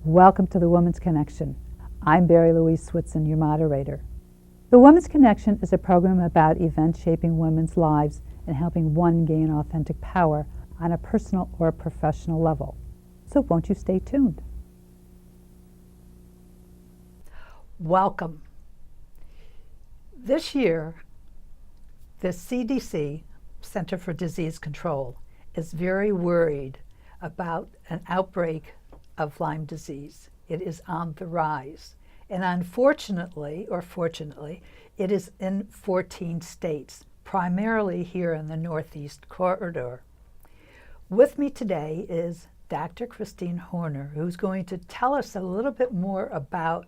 Welcome to the Women's Connection. I'm Barrie Louise Switson, your moderator. The Women's Connection is a program about events shaping women's lives and helping one gain authentic power on a personal or professional level. So won't you stay tuned? Welcome. This year, the CDC, Center for Disease Control, is very worried about an outbreak of Lyme disease. It is on the rise. And unfortunately, or fortunately, it is in 14 states, primarily here in the Northeast corridor. With me today is Dr. Christine Horner, who's going to tell us a little bit more about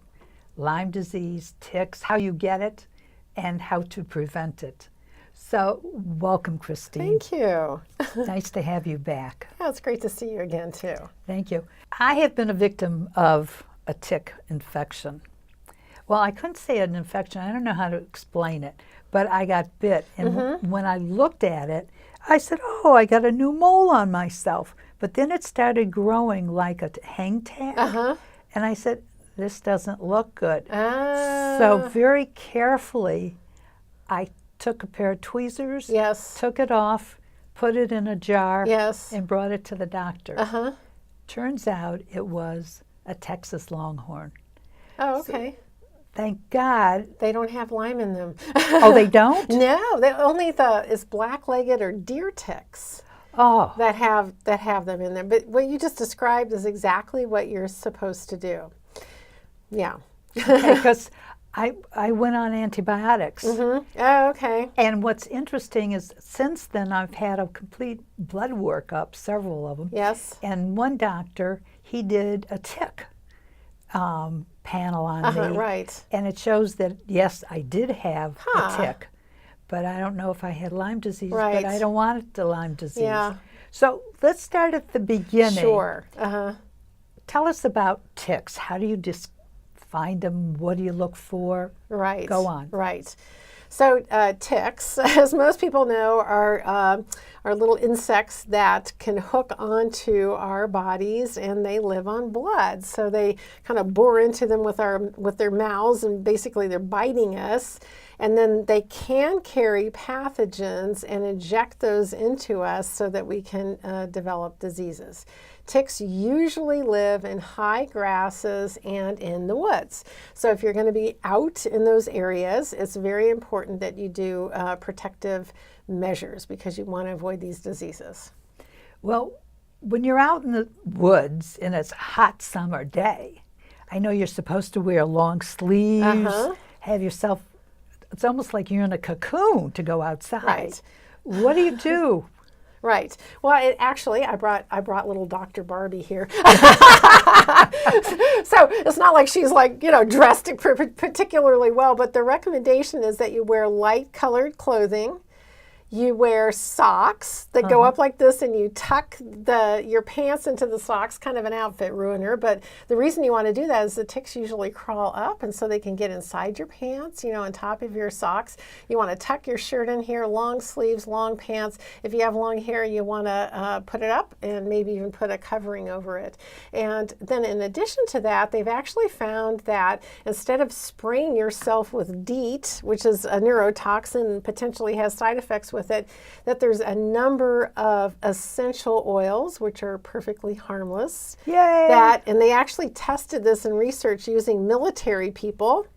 Lyme disease, ticks, how you get it, and how to prevent it. So, welcome, Christine. Thank you. Nice to have you back. Yeah, it's great to see you again, too. Thank you. I have been a victim of a tick infection. Well, I couldn't say an infection. I don't know how to explain it, but I got bit. And when I looked at it, I said, oh, I got a new mole on myself. But then it started growing like a hang tag. And I said, this doesn't look good. So very carefully, I took a pair of tweezers, took it off, put it in a jar, and brought it to the doctor. Turns out it was a Texas longhorn. Oh, okay. So, thank God. They don't have Lyme in them. Oh, they don't? No, they only it's black-legged or deer ticks that have them in them. But what you just described is exactly what you're supposed to do. Yeah. Because I went on antibiotics. Oh, okay. And what's interesting is since then I've had a complete blood workup, several of them. Yes. And one doctor, he did a tick panel on me. Right. And it shows that, yes, I did have a tick. But I don't know if I had Lyme disease, but I don't want it to Lyme disease. Yeah. So let's start at the beginning. Sure. Tell us about ticks. How do you find them? What do you look for? Right. Go on. Right. So ticks, as most people know, are little insects that can hook onto our bodies, and they live on blood. So they kind of bore into them with their mouths, and basically they're biting us. And then they can carry pathogens and inject those into us so that we can develop diseases. Ticks usually live in high grasses and in the woods. So if you're going to be out in those areas, it's very important that you do protective measures because you want to avoid these diseases. Well, when you're out in the woods and it's a hot summer day, I know you're supposed to wear long sleeves, have yourself, it's almost like you're in a cocoon to go outside. Right. What do you do? Right. Well, I brought little Dr. Barrie here. So it's not like she's dressed particularly well, but the recommendation is that you wear light colored clothing. You wear socks that go up like this, and you tuck your pants into the socks, kind of an outfit ruiner. But the reason you want to do that is the ticks usually crawl up, and so they can get inside your pants, on top of your socks. You want to tuck your shirt in here, long sleeves, long pants. If you have long hair, you want to put it up and maybe even put a covering over it. And then in addition to that, they've actually found that instead of spraying yourself with DEET, which is a neurotoxin and potentially has side effects with it, that there's a number of essential oils which are perfectly harmless. Yay! And they actually tested this in research using military people,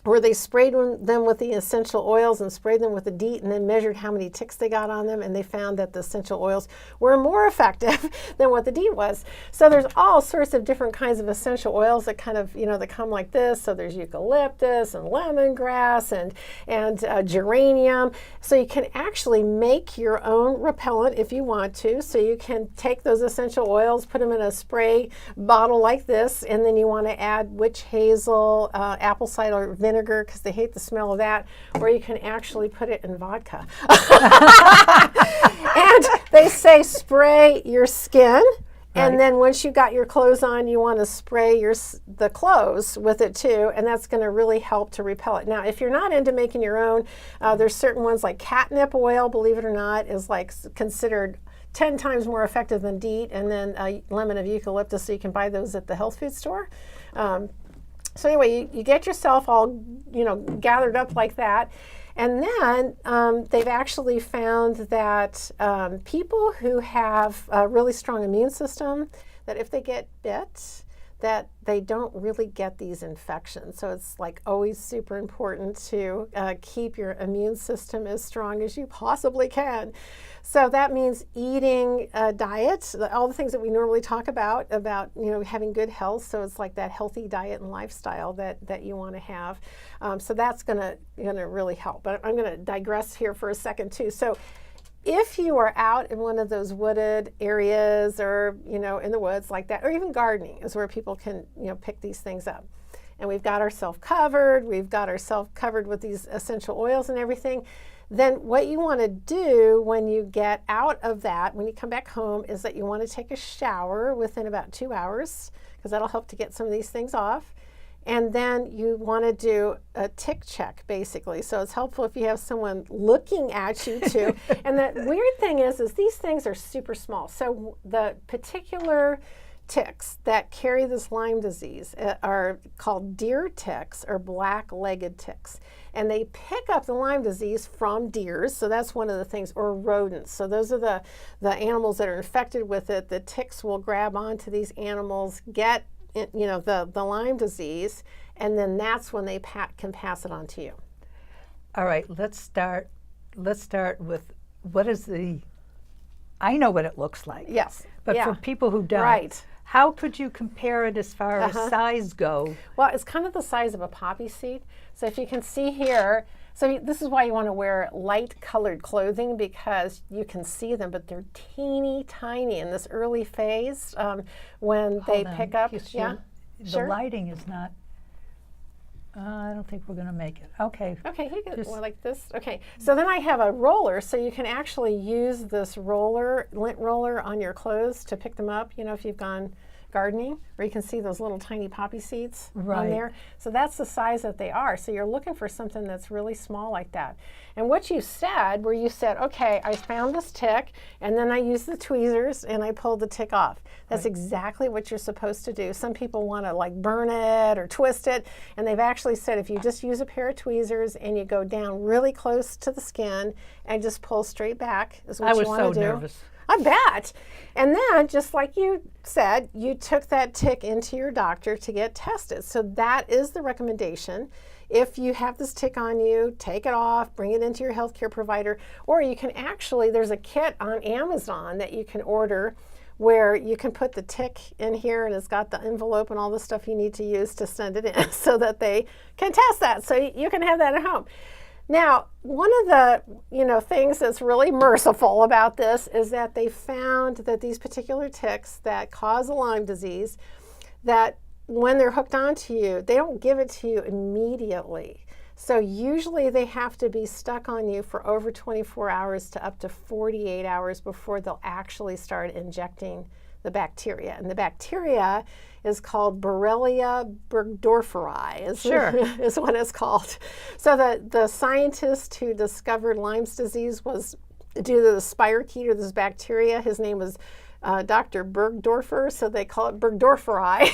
where they sprayed them with the essential oils and sprayed them with the DEET and then measured how many ticks they got on them, and they found that the essential oils were more effective than what the DEET was. So there's all sorts of different kinds of essential oils that kind of, that come like this. So there's eucalyptus and lemongrass and geranium. So you can actually make your own repellent if you want to. So you can take those essential oils, put them in a spray bottle like this, and then you want to add witch hazel, apple cider vinegar, because they hate the smell of that, or you can actually put it in vodka. And they say spray your skin, and then once you got your clothes on, you want to spray the clothes with it too, and that's going to really help to repel it. Now, if you're not into making your own, there's certain ones like catnip oil, believe it or not, is considered 10 times more effective than DEET, and then a lemon of eucalyptus, so you can buy those at the health food store. So anyway, you get yourself all, gathered up like that. And then they've actually found that people who have a really strong immune system, that if they get bit, that they don't really get these infections. So it's like always super important to keep your immune system as strong as you possibly can. So that means eating a diet, all the things that we normally talk about having good health. So it's like that healthy diet and lifestyle that you want to have. So that's gonna really help. But I'm gonna digress here for a second too. So if you are out in one of those wooded areas or, in the woods like that, or even gardening is where people can, pick these things up. And we've got ourselves covered with these essential oils and everything. Then what you want to do when you get out of that, when you come back home, is that you want to take a shower within about 2 hours, because that'll help to get some of these things off. And then you want to do a tick check, basically. So it's helpful if you have someone looking at you too. And the weird thing is these things are super small. So the particular ticks that carry this Lyme disease are called deer ticks or black-legged ticks. And they pick up the Lyme disease from deers, so that's one of the things, or rodents. So those are the animals that are infected with it. The ticks will grab onto these animals, get the Lyme disease, and then that's when they can pass it on to you. All right, let's start with I know what it looks like. Yes. But for people who don't, right. How could you compare it as far as size go? Well, it's kind of the size of a poppy seed. So if you can see here, so this is why you want to wear light colored clothing, because you can see them, but they're teeny tiny in this early phase when they pick up. Yeah, the lighting is not. I don't think we're going to make it. Okay. Okay, you can like this. Okay, so then I have a roller, so you can actually use this lint roller on your clothes to pick them up. If you've gone gardening, where you can see those little tiny poppy seeds on there. So that's the size that they are. So you're looking for something that's really small like that. And what you said, okay, I found this tick, and then I used the tweezers and I pulled the tick off. That's exactly what you're supposed to do. Some people want to like burn it or twist it, and they've actually said if you just use a pair of tweezers and you go down really close to the skin and just pull straight back is what you want to do. I was so nervous. I bet. And then, just like you said, you took that tick into your doctor to get tested. So that is the recommendation. If you have this tick on you, take it off, bring it into your healthcare provider, or you can actually, there's a kit on Amazon that you can order where you can put the tick in here, and it's got the envelope and all the stuff you need to use to send it in so that they can test that. So you can have that at home. Now, one of the things that's really merciful about this is that they found that these particular ticks that cause Lyme disease, that when they're hooked onto you, they don't give it to you immediately. So usually they have to be stuck on you for over 24 hours to up to 48 hours before they'll actually start injecting the bacteria. And the bacteria is called Borrelia burgdorferi, is what it's called. So the scientist who discovered Lyme's disease was due to the spirochete, or this bacteria. His name was Dr. Burgdorfer, so they call it burgdorferi,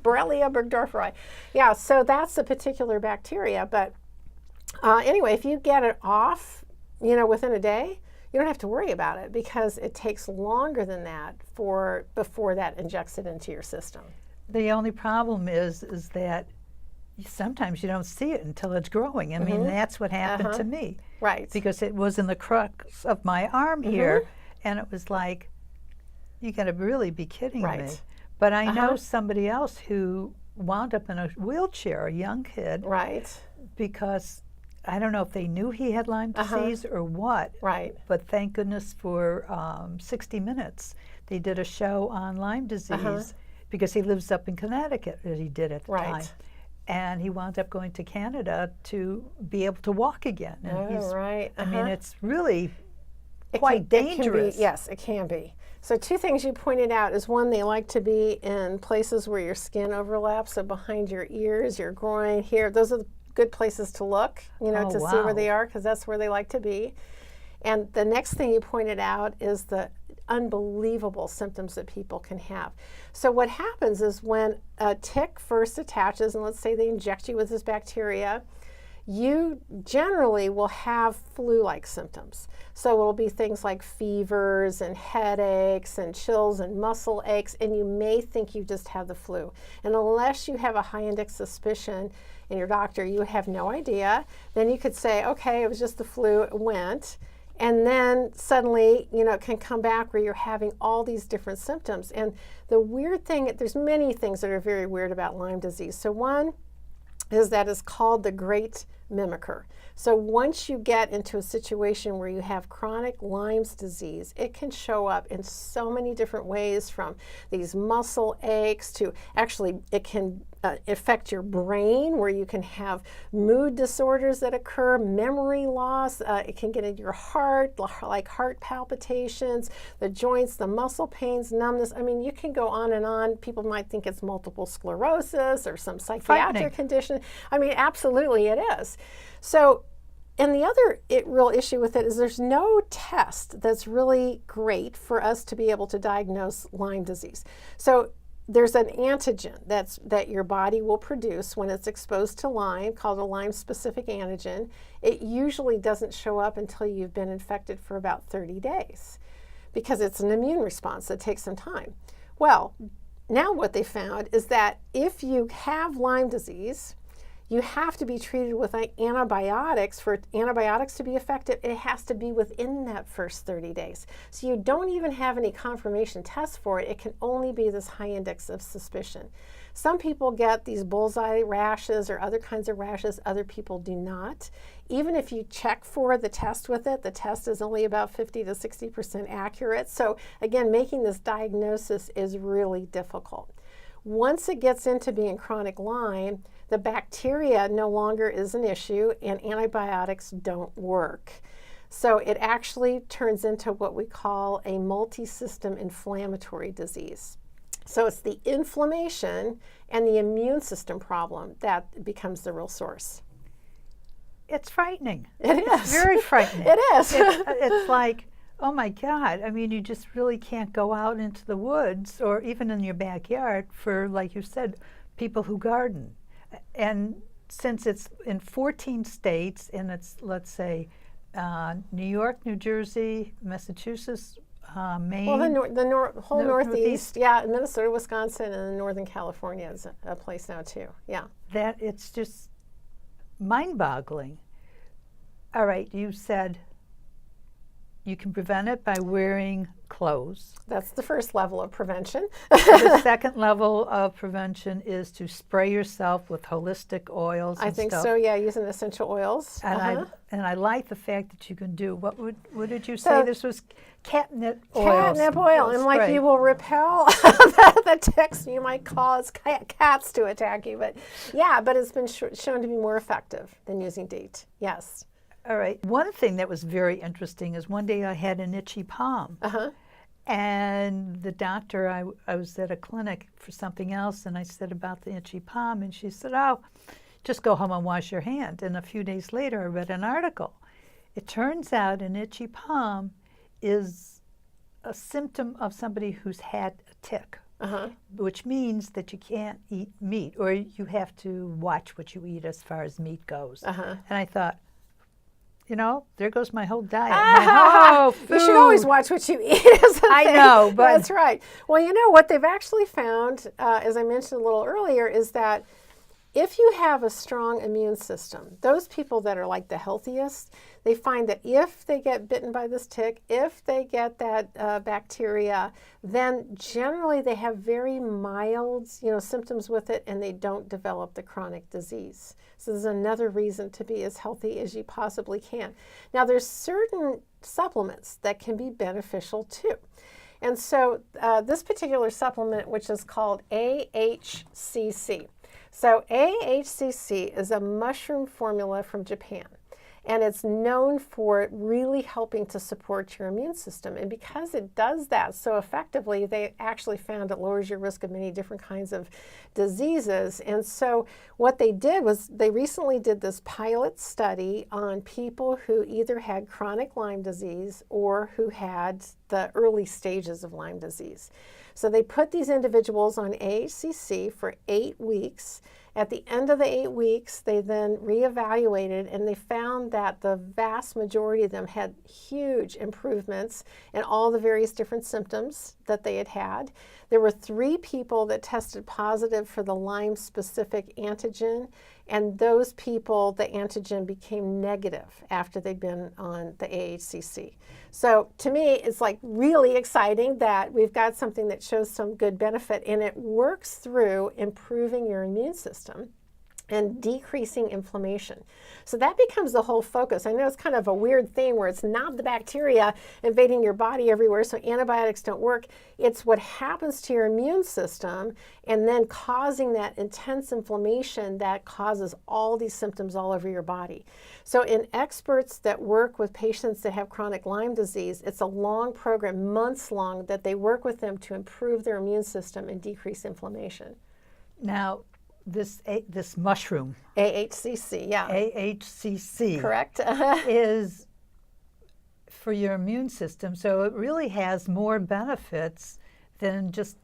Borrelia burgdorferi. Yeah, so that's the particular bacteria. But anyway, if you get it off, within a day, you don't have to worry about it, because it takes longer than that before that injects it into your system. The only problem is that sometimes you don't see it until it's growing. I mean, that's what happened to me. Right. Because it was in the crux of my arm here, and it was like, you got to really be kidding me. But I know somebody else who wound up in a wheelchair, a young kid. Right. Because I don't know if they knew he had Lyme disease or what. Right. But thank goodness for 60 Minutes, they did a show on Lyme disease because he lives up in Connecticut, as he did at the time. And he wound up going to Canada to be able to walk again. And I mean, it's really quite dangerous. Yes, it can be. So two things you pointed out is, one, they like to be in places where your skin overlaps, so behind your ears, your groin, here. Those are the good places to look, to see where they are, because that's where they like to be. And the next thing you pointed out is the unbelievable symptoms that people can have. So what happens is when a tick first attaches, and let's say they inject you with this bacteria, you generally will have flu-like symptoms. So it'll be things like fevers and headaches and chills and muscle aches, and you may think you just have the flu. And unless you have a high index suspicion in your doctor, you have no idea. Then you could say, okay, it was just the flu, it went. And then suddenly, it can come back where you're having all these different symptoms. And the weird thing, there's many things that are very weird about Lyme disease. So one is that it's called the great mimicker. So once you get into a situation where you have chronic Lyme's disease, it can show up in so many different ways, from these muscle aches to actually it can affect your brain, where you can have mood disorders that occur, memory loss. It can get into your heart, like heart palpitations, the joints, the muscle pains, numbness. I mean, you can go on and on. People might think it's multiple sclerosis or some psychiatric condition. I mean, absolutely it is. So, and the other real issue with it is there's no test that's really great for us to be able to diagnose Lyme disease. So there's an antigen that your body will produce when it's exposed to Lyme, called a Lyme-specific antigen. It usually doesn't show up until you've been infected for about 30 days because it's an immune response that takes some time. Well, now what they found is that if you have Lyme disease, you have to be treated with antibiotics. For antibiotics to be effective, it has to be within that first 30 days. So you don't even have any confirmation tests for it. It can only be this high index of suspicion. Some people get these bullseye rashes or other kinds of rashes. Other people do not. Even if you check for the test with it, the test is only about 50 to 60% accurate. So again, making this diagnosis is really difficult. Once it gets into being chronic Lyme, the bacteria no longer is an issue and antibiotics don't work. So it actually turns into what we call a multi-system inflammatory disease. So it's the inflammation and the immune system problem that becomes the real source. It's frightening. It is. It's very frightening. It is. It's like, oh my God, I mean, you just really can't go out into the woods or even in your backyard for, like you said, people who garden. And since it's in 14 states, and it's, let's say, New York, New Jersey, Massachusetts, Maine. Well, the whole Northeast, yeah, Minnesota, Wisconsin, and then Northern California is a place now too, yeah. That it's just mind-boggling. All right, you said you can prevent it by wearing clothes. That's the first level of prevention. The second level of prevention is to spray yourself with holistic oils and I think stuff. so, yeah, using essential oils. And I like the fact that you can do, what did you say? This was catnip oil. Catnip oil, and like you will repel the ticks you might cause cats to attack you. But yeah, but it's been shown to be more effective than using DEET, yes. All right. One thing that was very interesting is one day I had an itchy palm. And the doctor, I was at a clinic for something else, and I said about the itchy palm, and she said, oh, just go home and wash your hand. And a few days later, I read an article. It turns out an itchy palm is a symptom of somebody who's had a tick, which means that you can't eat meat, or you have to watch what you eat as far as meat goes. And I thought, you know, there goes my whole diet. My whole food. You should always watch what you eat. I know, but that's right. Well, you know what they've actually found, as I mentioned a little earlier, is that if you have a strong immune system, those people that are like the healthiest, they find that if they get bitten by this tick, if they get that bacteria, then generally they have very mild, symptoms with it, and they don't develop the chronic disease. So there's another reason to be as healthy as you possibly can. Now, there's certain supplements that can be beneficial too. And so this particular supplement, which is called AHCC. So AHCC is a mushroom formula from Japan, and it's known for really helping to support your immune system. And because it does that so effectively, they actually found it lowers your risk of many different kinds of diseases. And so what they did was they recently did this pilot study on people who either had chronic Lyme disease or who had the early stages of Lyme disease. So they put these individuals on AHCC for 8 weeks. At the end of the 8 weeks, they then reevaluated, and they found that the vast majority of them had huge improvements in all the various different symptoms that they had had. There were 3 people that tested positive for the Lyme-specific antigen, and those people, the antigen became negative after they'd been on the AHCC. So to me, it's like really exciting that we've got something that shows some good benefit, and it works through improving your immune system and decreasing inflammation. So that becomes the whole focus. I know it's kind of a weird thing where it's not the bacteria invading your body everywhere, so antibiotics don't work. It's what happens to your immune system and then causing that intense inflammation that causes all these symptoms all over your body. So in experts that work with patients that have chronic Lyme disease, it's a long program, months long, that they work with them to improve their immune system and decrease inflammation. Now, this mushroom, AHCC, yeah. AHCC, Correct. is for your immune system, so it really has more benefits than just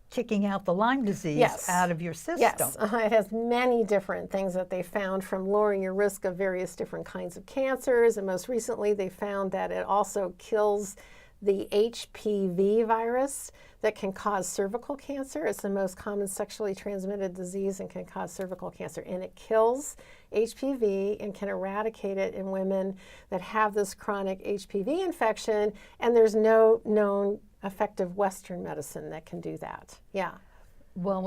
kicking out the Lyme disease out of your system. Yes, it has many different things that they found, from lowering your risk of various different kinds of cancers, and most recently they found that it also kills the HPV virus that can cause cervical cancer. It's the most common sexually transmitted disease and can cause cervical cancer. And it kills HPV and can eradicate it in women that have this chronic HPV infection. And there's no known effective Western medicine that can do that. Yeah. Well,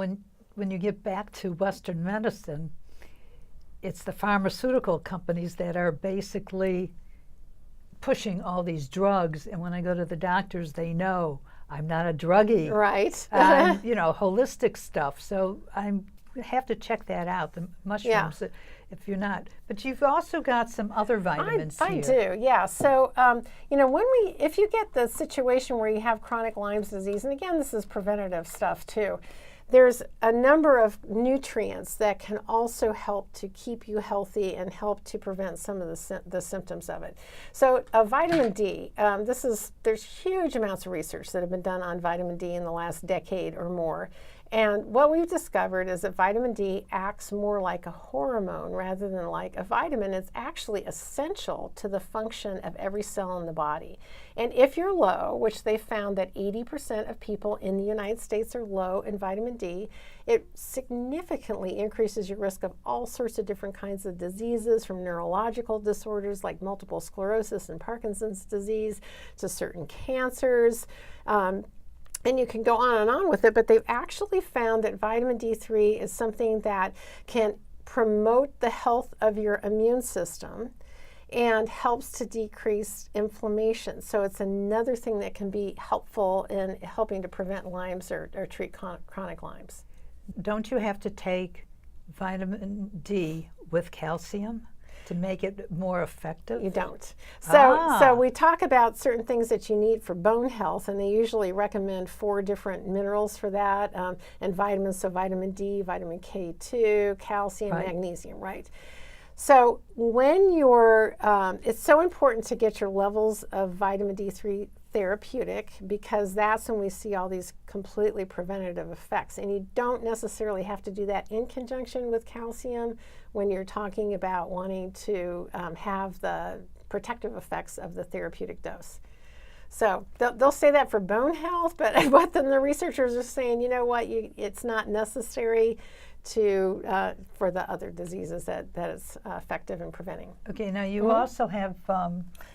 when you get back to Western medicine, it's the pharmaceutical companies that are basically pushing all these drugs, and when I go to the doctors, they know I'm not a druggie. Right. Holistic stuff. So I have to check that out, the mushrooms, if you're not. But you've also got some other vitamins here. I do, yeah. So, if you get the situation where you have chronic Lyme disease, and again, this is preventative stuff too, there's a number of nutrients that can also help to keep you healthy and help to prevent some of the symptoms of it. So vitamin D, there's huge amounts of research that have been done on vitamin D in the last decade or more. And what we've discovered is that vitamin D acts more like a hormone rather than like a vitamin. It's actually essential to the function of every cell in the body. And if you're low, which they found that 80% of people in the United States are low in vitamin D, it significantly increases your risk of all sorts of different kinds of diseases, from neurological disorders like multiple sclerosis and Parkinson's disease to certain cancers. And you can go on and on with it, but they've actually found that vitamin D3 is something that can promote the health of your immune system and helps to decrease inflammation. So it's another thing that can be helpful in helping to prevent Lyme's or treat chronic Lyme's. Don't you have to take vitamin D with calcium to make it more effective? You don't. So we talk about certain things that you need for bone health, and they usually recommend 4 different minerals for that, and vitamins, so vitamin D, vitamin K2, calcium, magnesium, right? So when it's so important to get your levels of vitamin D3 therapeutic, because that's when we see all these completely preventative effects. And you don't necessarily have to do that in conjunction with calcium when you're talking about wanting to have the protective effects of the therapeutic dose. So they'll say that for bone health, but then the researchers are saying, you know what, it's not necessary for the other diseases that is effective in preventing. Okay, now you also have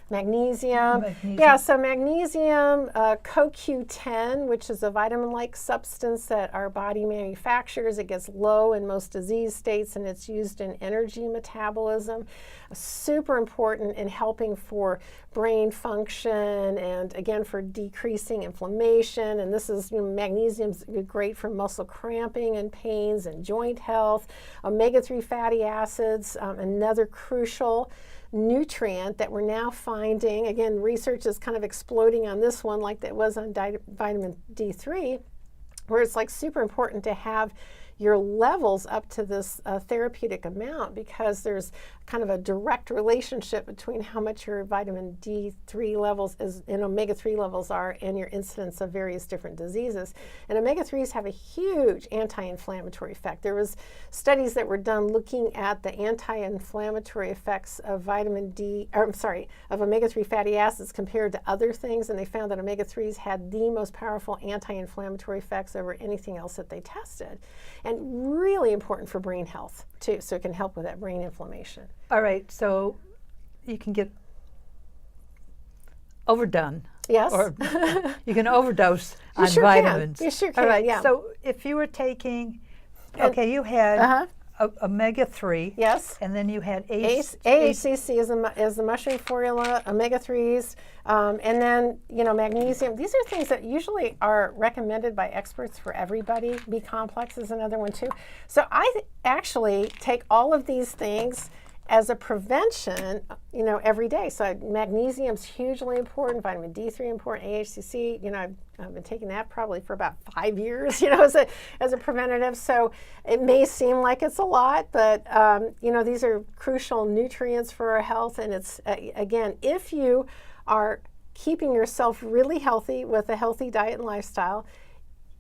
magnesium. Yeah, so magnesium, CoQ10, which is a vitamin-like substance that our body manufactures. It gets low in most disease states, and it's used in energy metabolism. Super important in helping for brain function and, again, for decreasing inflammation. And this is, magnesium's great for muscle cramping and pains and joint health. Omega-3 fatty acids, another crucial nutrient that we're now finding. Again, research is kind of exploding on this one like it was on vitamin D3, where it's like super important to have your levels up to this therapeutic amount, because there's kind of a direct relationship between how much your vitamin D3 levels and omega-3 levels are and your incidence of various different diseases. And omega-3s have a huge anti-inflammatory effect. There was studies that were done looking at the anti-inflammatory effects of of omega-3 fatty acids compared to other things, and they found that omega-3s had the most powerful anti-inflammatory effects over anything else that they tested. And really important for brain health too, so it can help with that brain inflammation. All right, so you can get overdone. Yes. Or you can overdose on sure vitamins. Can. You sure can. All right, yeah. so if you were taking, okay, you had omega-3. Yes. And then you had AHCC is the mushroom formula, omega-3s, and then, magnesium. These are things that usually are recommended by experts for everybody. B-complex is another one too. So I actually take all of these things as a prevention, every day. So magnesium's hugely important, vitamin D3 important, AHCC, I've been taking that probably for about 5 years, as a preventative. So it may seem like it's a lot, but, these are crucial nutrients for our health. And it's, again, if you are keeping yourself really healthy with a healthy diet and lifestyle,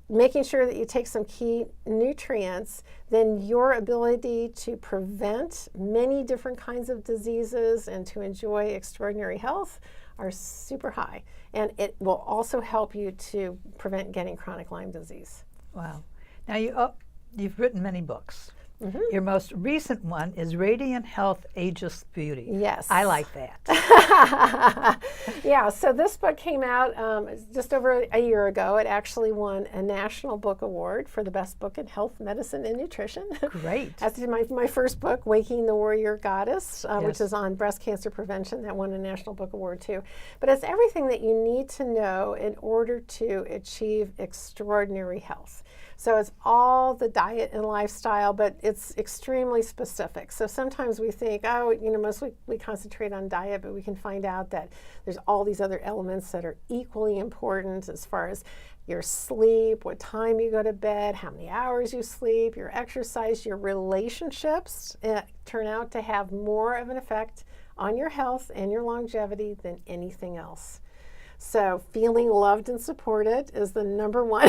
making sure that you take some key nutrients, then your ability to prevent many different kinds of diseases and to enjoy extraordinary health are super high. And it will also help you to prevent getting chronic Lyme disease. Wow. Now you've written many books. Mm-hmm. Your most recent one is Radiant Health Ageless Beauty. Yes. I like that. Yeah, so this book came out just over a year ago. It actually won a National Book Award for the best book in health, medicine, and nutrition. Great. That's my first book, Waking the Warrior Goddess, Yes. which is on breast cancer prevention. That won a National Book Award too. But it's everything that you need to know in order to achieve extraordinary health. So it's all the diet and lifestyle, but it's extremely specific. So sometimes we think, mostly we concentrate on diet, but we can find out that there's all these other elements that are equally important as far as your sleep, what time you go to bed, how many hours you sleep, your exercise, your relationships turn out to have more of an effect on your health and your longevity than anything else. So feeling loved and supported is the number one.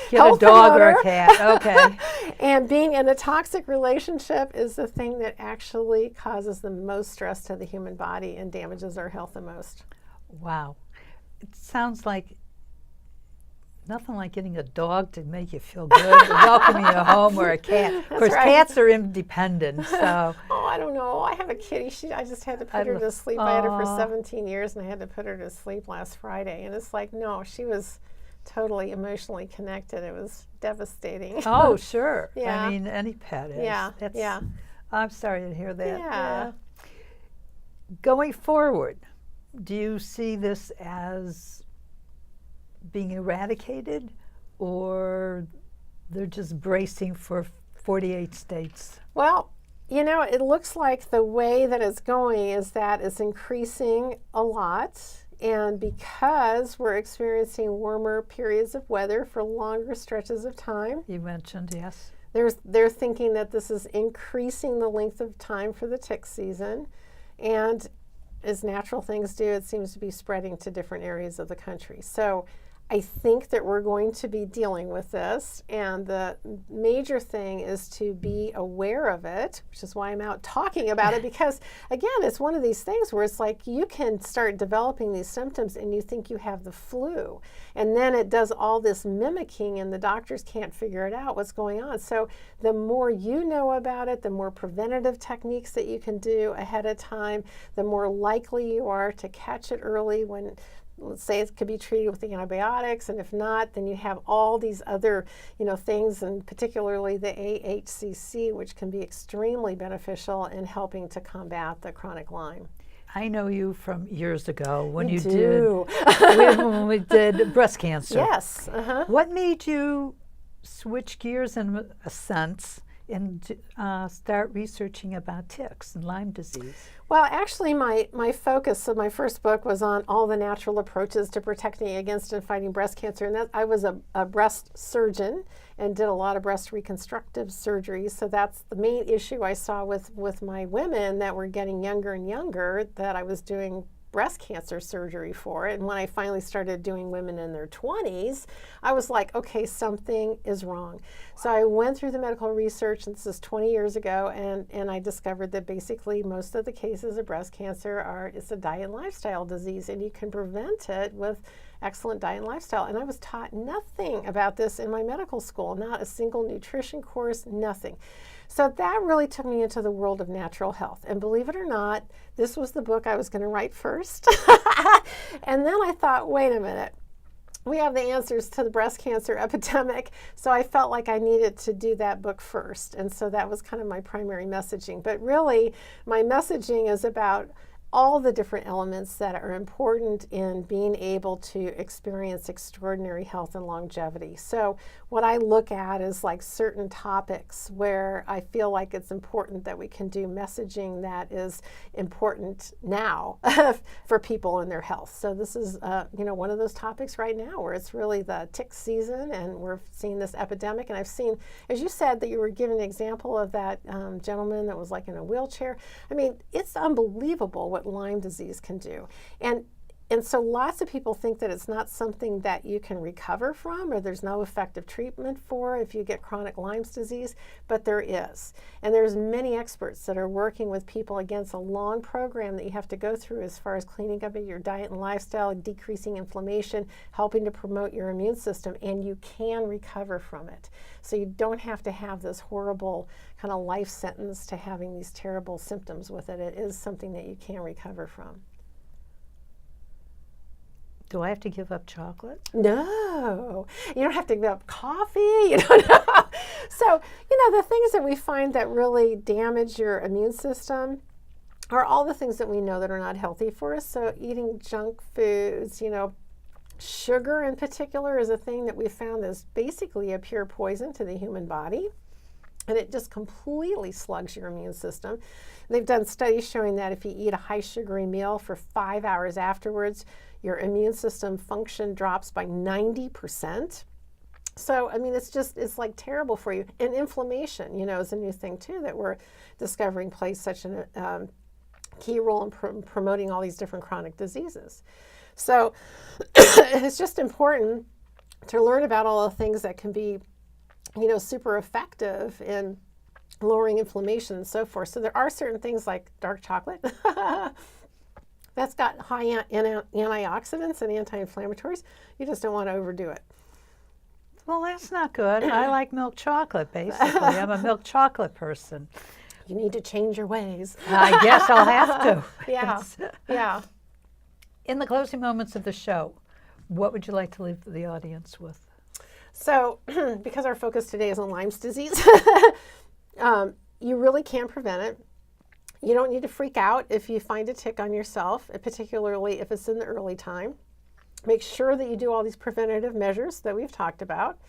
Get a dog or a cat. Okay. And being in a toxic relationship is the thing that actually causes the most stress to the human body and damages our health the most. Wow. It sounds like nothing like getting a dog to make you feel good, welcoming you home, or a cat. Of course, right. Cats are independent, so. Oh, I don't know. I have a kitty. I just had to put her to sleep. I had her for 17 years, and I had to put her to sleep last Friday. And it's like, no, she was totally emotionally connected. It was devastating. Oh, sure. Yeah. I mean, any pet is. Yeah, yeah. I'm sorry to hear that. Yeah. Going forward, do you see this as being eradicated, or they're just bracing for 48 states? Well, it looks like the way that it's going is that it's increasing a lot. And because we're experiencing warmer periods of weather for longer stretches of time, You mentioned, yes. they're thinking that this is increasing the length of time for the tick season. And as natural things do, it seems to be spreading to different areas of the country. So I think that we're going to be dealing with this, and the major thing is to be aware of it, which is why I'm out talking about it, because again, it's one of these things where it's like you can start developing these symptoms and you think you have the flu, and then it does all this mimicking and the doctors can't figure it out what's going on. So the more you know about it, the more preventative techniques that you can do ahead of time, the more likely you are to catch it early when, let's say, it could be treated with the antibiotics, and if not, then you have all these other, things, and particularly the AHCC, which can be extremely beneficial in helping to combat the chronic Lyme. I know you from years ago when You you do. did when we did breast cancer. Yes. What made you switch gears in a sense and start researching about ticks and Lyme disease? Well, actually, my focus of my first book was on all the natural approaches to protecting against and fighting breast cancer. And I was a breast surgeon and did a lot of breast reconstructive surgery. So that's the main issue I saw with my women that were getting younger and younger, that I was doing breast cancer surgery for. And when I finally started doing women in their 20s, I was like, okay, something is wrong. So I went through the medical research, and this is 20 years ago, and I discovered that basically most of the cases of breast cancer it's a diet and lifestyle disease, and you can prevent it with excellent diet and lifestyle. And I was taught nothing about this in my medical school, not a single nutrition course, nothing. So that really took me into the world of natural health. And believe it or not, this was the book I was going to write first. And then I thought, wait a minute, we have the answers to the breast cancer epidemic. So I felt like I needed to do that book first. And so that was kind of my primary messaging. But really, my messaging is about all the different elements that are important in being able to experience extraordinary health and longevity. So what I look at is like certain topics where I feel like it's important that we can do messaging that is important now for people and their health. So this is one of those topics right now where it's really the tick season, and we're seeing this epidemic. And I've seen, as you said, that you were giving an example of that gentleman that was like in a wheelchair. I mean, it's unbelievable what Lyme disease can do. And so lots of people think that it's not something that you can recover from, or there's no effective treatment for if you get chronic Lyme's disease, but there is. And there's many experts that are working with people against a long program that you have to go through as far as cleaning up your diet and lifestyle, decreasing inflammation, helping to promote your immune system, and you can recover from it. So you don't have to have this horrible kind of life sentence to having these terrible symptoms with it. It is something that you can recover from. Do I have to give up chocolate? No, you don't have to give up coffee. You don't know. So, the things that we find that really damage your immune system are all the things that we know that are not healthy for us. So eating junk foods, sugar in particular is a thing that we found is basically a pure poison to the human body. And it just completely slugs your immune system. They've done studies showing that if you eat a high sugary meal for 5 hours afterwards, your immune system function drops by 90%. So, I mean, it's like terrible for you. And inflammation, is a new thing too that we're discovering plays such a key role in promoting all these different chronic diseases. So it's just important to learn about all the things that can be super effective in lowering inflammation and so forth. So there are certain things like dark chocolate that's got high antioxidants and anti-inflammatories. You just don't want to overdo it. Well, that's not good. I like milk chocolate, basically. I'm a milk chocolate person. You need to change your ways. I guess I'll have to. Yeah, yeah. In the closing moments of the show, what would you like to leave the audience with? So, because our focus today is on Lyme's disease, you really can prevent it. You don't need to freak out if you find a tick on yourself, particularly if it's in the early time. Make sure that you do all these preventative measures that we've talked about.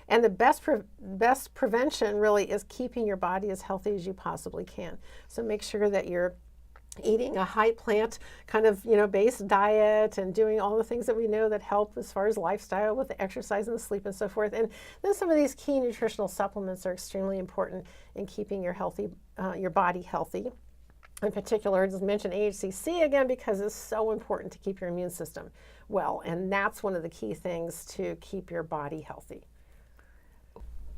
And the best prevention really is keeping your body as healthy as you possibly can. So make sure that you're eating a high plant kind of based diet and doing all the things that we know that help as far as lifestyle with the exercise and the sleep and so forth. And then some of these key nutritional supplements are extremely important in keeping your body healthy. In particular, just mention AHCC again because it's so important to keep your immune system well, and that's one of the key things to keep your body healthy.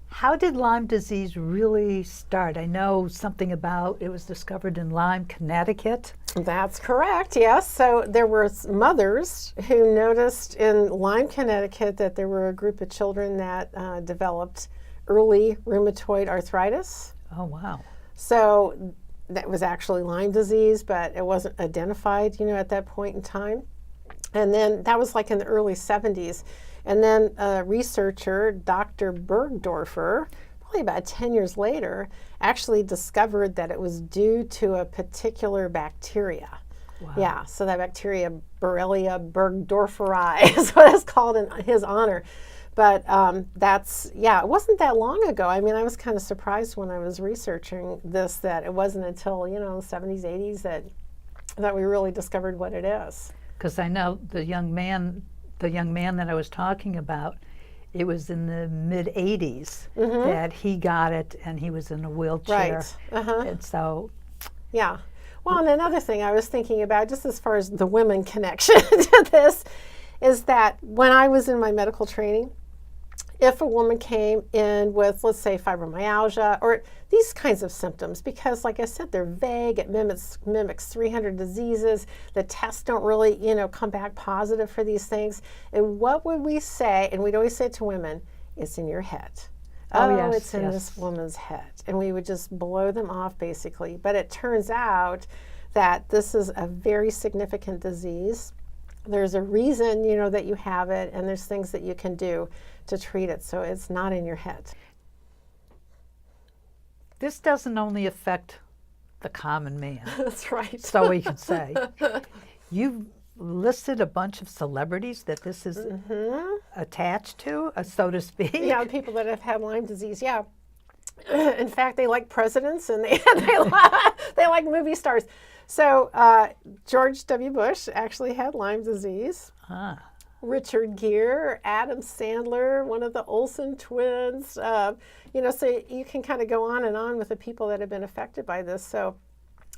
How did Lyme disease really start? I know something about it was discovered in Lyme, Connecticut. That's correct, yes. So there were mothers who noticed in Lyme, Connecticut that there were a group of children that developed early rheumatoid arthritis. Oh, wow. So that was actually Lyme disease, but it wasn't identified, at that point in time. And then that was like in the early 70s. And then a researcher, Dr. Bergdorfer, probably about 10 years later, actually discovered that it was due to a particular bacteria. Wow. Yeah, so that bacteria, Borrelia burgdorferi, is what it's called in his honor. But it wasn't that long ago. I mean, I was kind of surprised when I was researching this that it wasn't until, the 70s, 80s that we really discovered what it is. Because I know the young man that I was talking about, it was in the mid 80s that he got it, and he was in a wheelchair. Right. And so, yeah. Well, and another thing I was thinking about, just as far as the women connection to this, is that when I was in my medical training, if a woman came in with, let's say, fibromyalgia or these kinds of symptoms, because like I said, they're vague, it mimics 300 diseases, the tests don't really, come back positive for these things. And what would we say? And we'd always say to women, it's in your head. Oh, yes, it's in this woman's head. And we would just blow them off, basically. But it turns out that this is a very significant disease. There's a reason, that you have it, and there's things that you can do to treat it, so it's not in your head. This doesn't only affect the common man. That's right. So we can say. You've listed a bunch of celebrities that this is attached to, so to speak. Yeah, people that have had Lyme disease, yeah. In fact, they like presidents, and they like movie stars. So George W. Bush actually had Lyme disease. Richard Gere, Adam Sandler, one of the Olsen twins. So you can kind of go on and on with the people that have been affected by this. So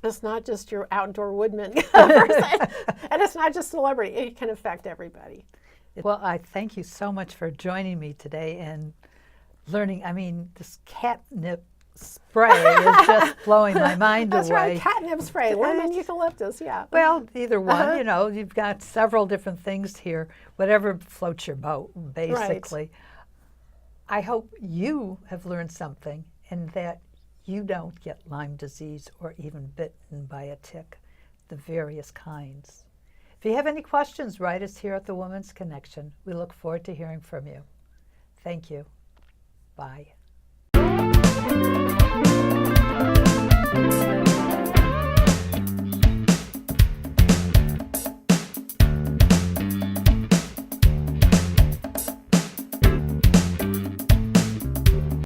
it's not just your outdoor woodman person, and it's not just celebrity. It can affect everybody. Well, I thank you so much for joining me today and learning. I mean, this catnip spray is just blowing my mind That's away. That's right, catnip spray, lemon eucalyptus, yeah. Well, either one, you've got several different things here, whatever floats your boat, basically. Right. I hope you have learned something and that you don't get Lyme disease or even bitten by a tick, the various kinds. If you have any questions, write us here at the Women's Connection. We look forward to hearing from you. Thank you. Bye.